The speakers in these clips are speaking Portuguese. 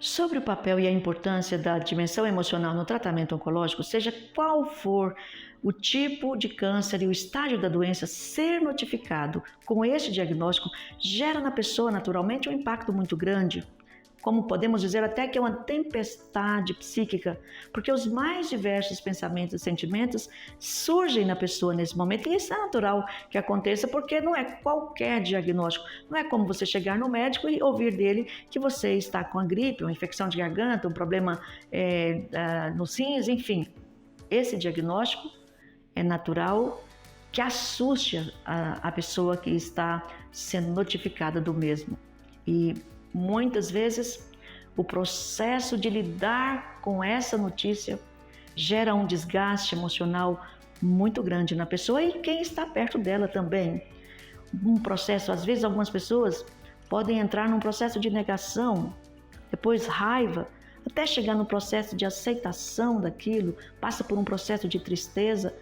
Sobre o papel e a importância da dimensão emocional no tratamento oncológico, seja qual for o tipo de câncer e o estágio da doença, ser notificado com este diagnóstico gera na pessoa naturalmente um impacto muito grande. Como podemos dizer até que é uma tempestade psíquica, porque os mais diversos pensamentos e sentimentos surgem na pessoa nesse momento, e isso é natural que aconteça, porque não é qualquer diagnóstico, não é como você chegar no médico e ouvir dele que você está com a gripe, uma infecção de garganta, um problema nos rins, enfim. Esse diagnóstico é natural que assuste a pessoa que está sendo notificada do mesmo. E muitas vezes, o processo de lidar com essa notícia gera um desgaste emocional muito grande na pessoa e quem está perto dela também. Um processo, às vezes, algumas pessoas podem entrar num processo de negação, depois raiva, até chegar no processo de aceitação daquilo, passa por um processo de tristeza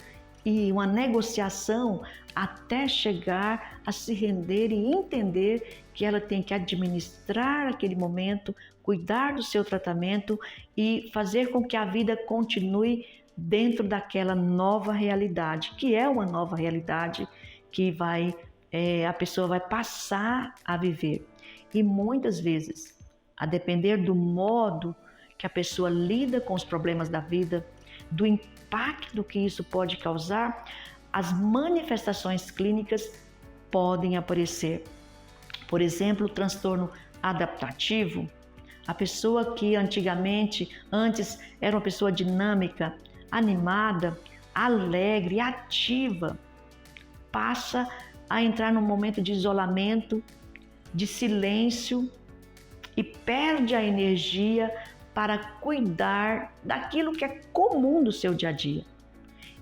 e uma negociação até chegar a se render e entender que ela tem que administrar aquele momento, cuidar do seu tratamento e fazer com que a vida continue dentro daquela nova realidade, que é uma nova realidade que a pessoa vai passar a viver. E muitas vezes, a depender do modo que a pessoa lida com os problemas da vida, do impacto que isso pode causar, as manifestações clínicas podem aparecer. Por exemplo, o transtorno adaptativo. A pessoa que antes era uma pessoa dinâmica, animada, alegre, ativa, passa a entrar num momento de isolamento, de silêncio e perde a energia para cuidar daquilo que é comum do seu dia a dia.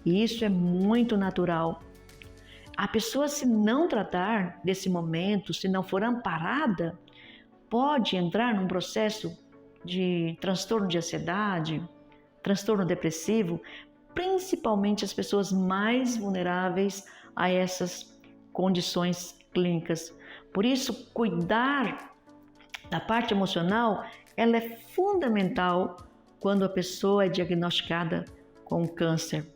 E isso é muito natural. A pessoa, se não tratar desse momento, se não for amparada, pode entrar num processo de transtorno de ansiedade, transtorno depressivo, principalmente as pessoas mais vulneráveis a essas condições clínicas. Por isso, cuidar da parte emocional, ela é fundamental quando a pessoa é diagnosticada com câncer.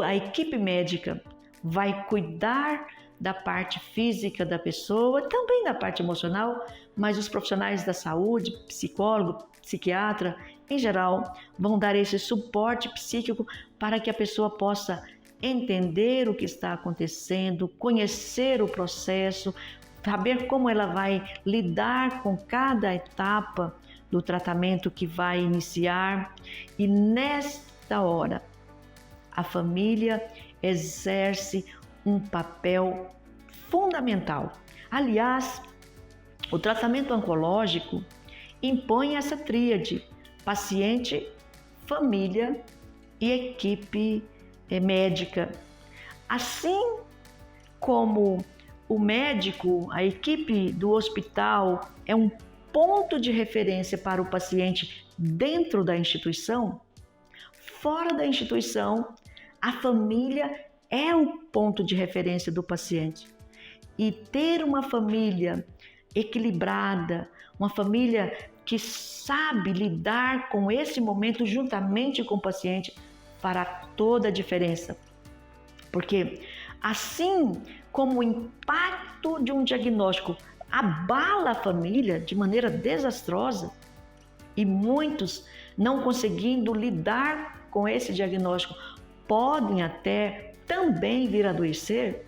A equipe médica vai cuidar da parte física da pessoa, também da parte emocional, mas os profissionais da saúde, psicólogo, psiquiatra, em geral, vão dar esse suporte psíquico para que a pessoa possa entender o que está acontecendo, conhecer o processo, saber como ela vai lidar com cada etapa do tratamento que vai iniciar. E nesta hora, a família exerce um papel fundamental. Aliás, o tratamento oncológico impõe essa tríade: paciente, família e equipe médica. Assim como o médico, a equipe do hospital é um ponto de referência para o paciente dentro da instituição, fora da instituição, a família é o ponto de referência do paciente. E ter uma família equilibrada, uma família que sabe lidar com esse momento juntamente com o paciente, fará toda a diferença. Porque assim como o impacto de um diagnóstico abala a família de maneira desastrosa, e muitos não conseguindo lidar com esse diagnóstico podem até também vir a adoecer,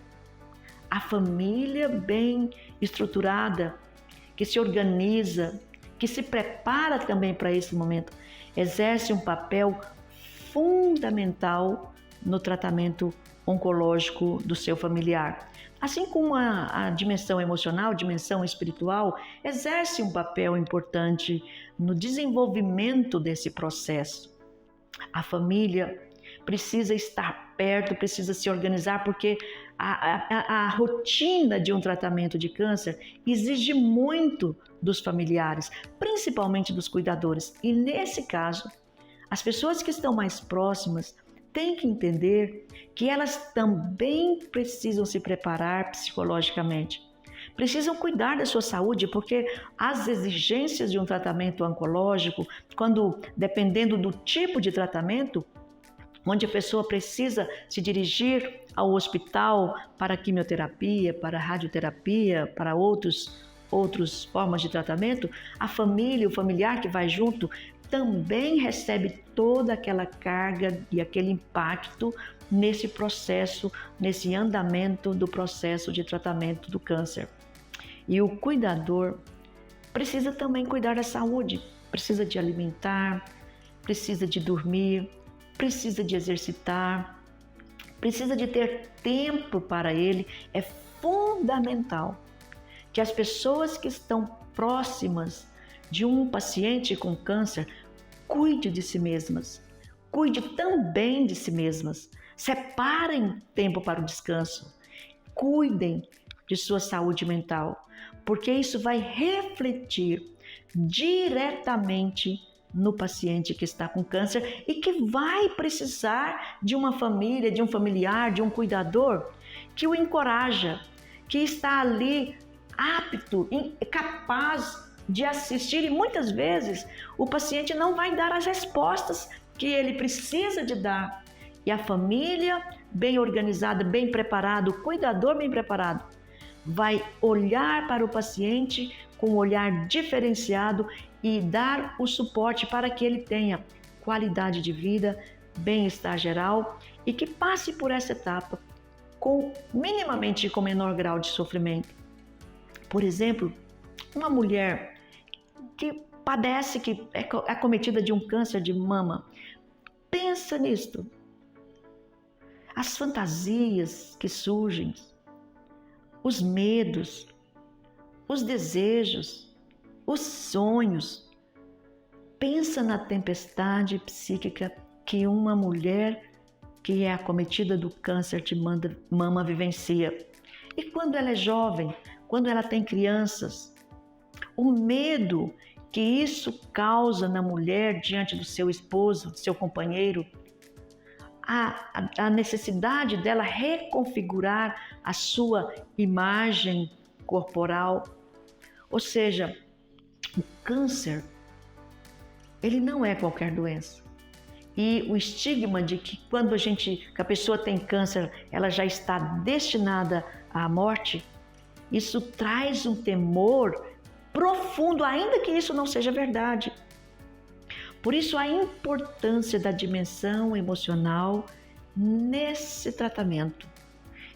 a família bem estruturada, que se organiza, que se prepara também para esse momento, exerce um papel fundamental no tratamento oncológico do seu familiar. Assim como a dimensão emocional, dimensão espiritual, exerce um papel importante no desenvolvimento desse processo. A família precisa estar perto, precisa se organizar, porque a rotina de um tratamento de câncer exige muito dos familiares, principalmente dos cuidadores. E nesse caso, as pessoas que estão mais próximas têm que entender que elas também precisam se preparar psicologicamente, precisam cuidar da sua saúde, porque as exigências de um tratamento oncológico, dependendo do tipo de tratamento, onde a pessoa precisa se dirigir ao hospital para quimioterapia, para radioterapia, para outras formas de tratamento, a família, o familiar que vai junto, também recebe toda aquela carga e aquele impacto nesse processo, nesse andamento do processo de tratamento do câncer. E o cuidador precisa também cuidar da saúde, precisa de alimentar, precisa de dormir, precisa de exercitar, precisa de ter tempo para ele. É fundamental que as pessoas que estão próximas de um paciente com câncer cuide de si mesmas, cuide também de si mesmas, separem tempo para o descanso, cuidem de sua saúde mental, porque isso vai refletir diretamente no paciente que está com câncer e que vai precisar de uma família, de um familiar, de um cuidador que o encoraja, que está ali apto, capaz de assistir, e muitas vezes o paciente não vai dar as respostas que ele precisa de dar. E a família bem organizada, bem preparada, o cuidador bem preparado, vai olhar para o paciente com um olhar diferenciado e dar o suporte para que ele tenha qualidade de vida, bem-estar geral e que passe por essa etapa minimamente com menor grau de sofrimento. Por exemplo, uma mulher que padece, que é acometida de um câncer de mama, pensa nisto. As fantasias que surgem, os medos, os desejos, os sonhos. Pensa na tempestade psíquica que uma mulher que é acometida do câncer de mama vivencia. E quando ela é jovem, quando ela tem crianças, o medo que isso causa na mulher diante do seu esposo, do seu companheiro, a necessidade dela reconfigurar a sua imagem corporal. Ou seja, o câncer, ele não é qualquer doença. E o estigma de que quando que a pessoa tem câncer, ela já está destinada à morte, isso traz um temor profundo, ainda que isso não seja verdade. Por isso a importância da dimensão emocional nesse tratamento.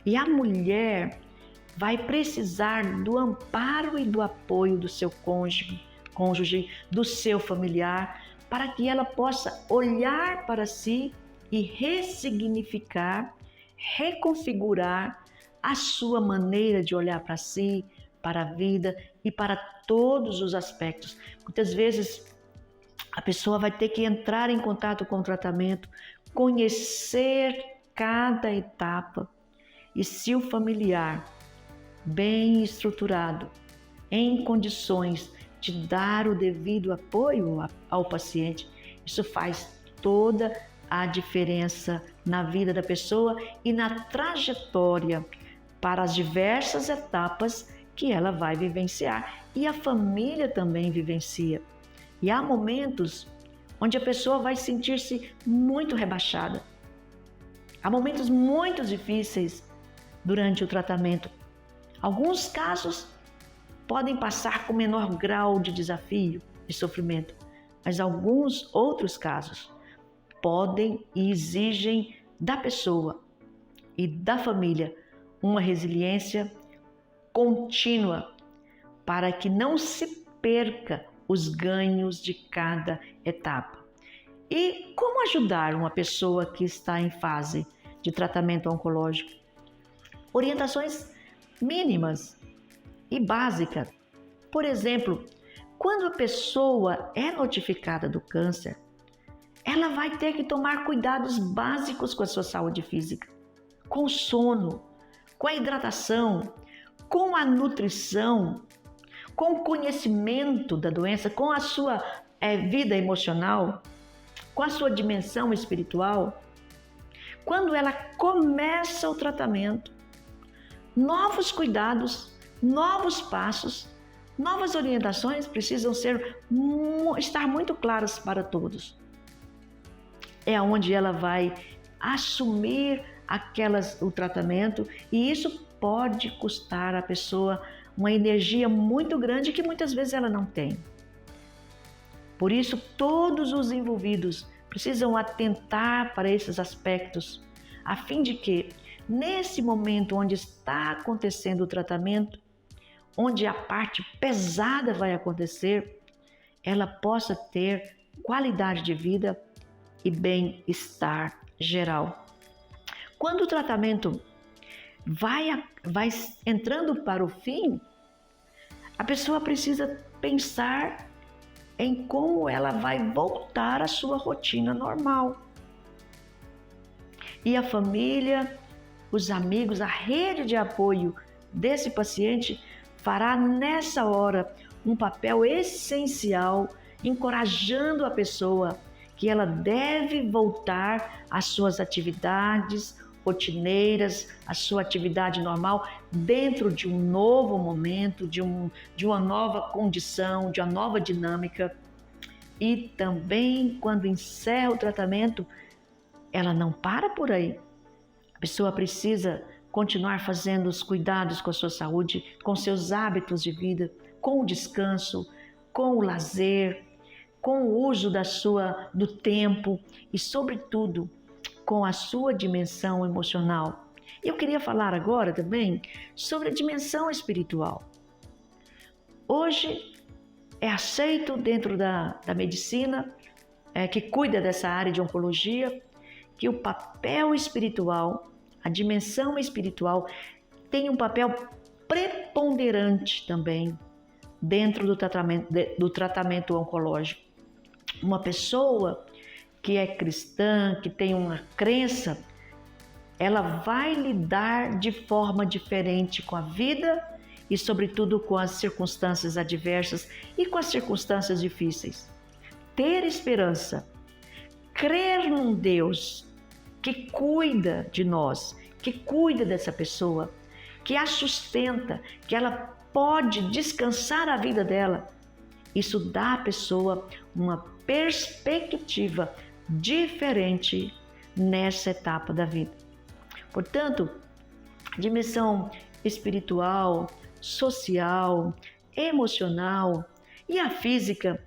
E a mulher vai precisar do amparo e do apoio do seu cônjuge, do seu familiar, para que ela possa olhar para si e ressignificar, reconfigurar a sua maneira de olhar para si, para a vida e para todos os aspectos. Muitas vezes a pessoa vai ter que entrar em contato com o tratamento, conhecer cada etapa. E se o familiar, bem estruturado, em condições de dar o devido apoio ao paciente, isso faz toda a diferença na vida da pessoa e na trajetória para as diversas etapas que ela vai vivenciar. E a família também vivencia. E há momentos onde a pessoa vai sentir-se muito rebaixada. Há momentos muito difíceis durante o tratamento. Alguns casos podem passar com menor grau de desafio e sofrimento, mas alguns outros casos podem e exigem da pessoa e da família uma resiliência contínua para que não se perca os ganhos de cada etapa. E como ajudar uma pessoa que está em fase de tratamento oncológico? Orientações mínimas e básicas. Por exemplo, quando a pessoa é notificada do câncer, ela vai ter que tomar cuidados básicos com a sua saúde física, com o sono, com a hidratação, com a nutrição, com o conhecimento da doença, com a sua vida emocional, com a sua dimensão espiritual. Quando ela começa o tratamento, novos cuidados novos passos, novas orientações precisam estar muito claras para todos. É onde ela vai assumir o tratamento, e isso pode custar à pessoa uma energia muito grande que muitas vezes ela não tem. Por isso, todos os envolvidos precisam atentar para esses aspectos, a fim de que, nesse momento onde está acontecendo o tratamento, onde a parte pesada vai acontecer, ela possa ter qualidade de vida e bem-estar geral. Quando o tratamento vai entrando para o fim, a pessoa precisa pensar em como ela vai voltar à sua rotina normal. E a família, os amigos, a rede de apoio desse paciente fará nessa hora um papel essencial, encorajando a pessoa que ela deve voltar às suas atividades rotineiras, à sua atividade normal, dentro de um novo momento, de uma nova condição, de uma nova dinâmica. E também, quando encerra o tratamento, ela não para por aí. A pessoa precisa continuar fazendo os cuidados com a sua saúde, com seus hábitos de vida, com o descanso, com o lazer, com o uso do tempo e, sobretudo, com a sua dimensão emocional. Eu queria falar agora também sobre a dimensão espiritual. Hoje é aceito dentro da medicina que cuida dessa área de oncologia, que o papel espiritual, a dimensão espiritual, tem um papel preponderante também dentro do tratamento oncológico. Uma pessoa que é cristã, que tem uma crença, ela vai lidar de forma diferente com a vida e, sobretudo, com as circunstâncias adversas e com as circunstâncias difíceis. Ter esperança, crer num Deus que cuida de nós, que cuida dessa pessoa, que a sustenta, que ela pode descansar a vida dela. Isso dá à pessoa uma perspectiva diferente nessa etapa da vida. Portanto, dimensão espiritual, social, emocional e a física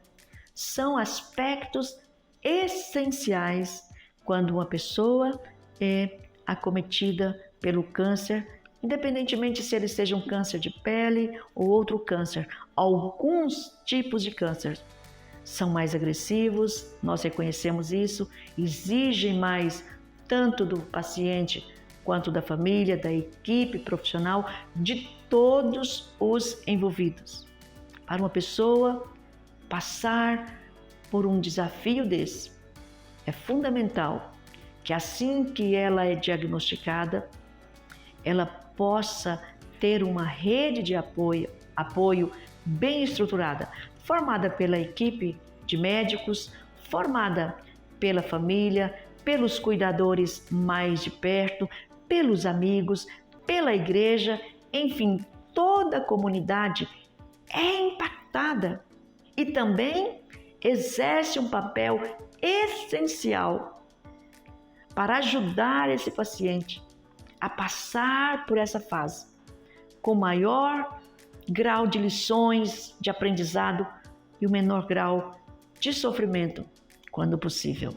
são aspectos essenciais quando uma pessoa é acometida pelo câncer, independentemente se ele seja um câncer de pele ou outro câncer. Alguns tipos de câncer são mais agressivos, nós reconhecemos isso, exigem mais tanto do paciente quanto da família, da equipe profissional, de todos os envolvidos. Para uma pessoa passar por um desafio desse, é fundamental que assim que ela é diagnosticada, ela possa ter uma rede de apoio bem estruturada, formada pela equipe de médicos, formada pela família, pelos cuidadores mais de perto, pelos amigos, pela igreja, enfim, toda a comunidade é impactada e também exerce um papel essencial para ajudar esse paciente a passar por essa fase com maior grau de lições de aprendizado e o menor grau de sofrimento, quando possível.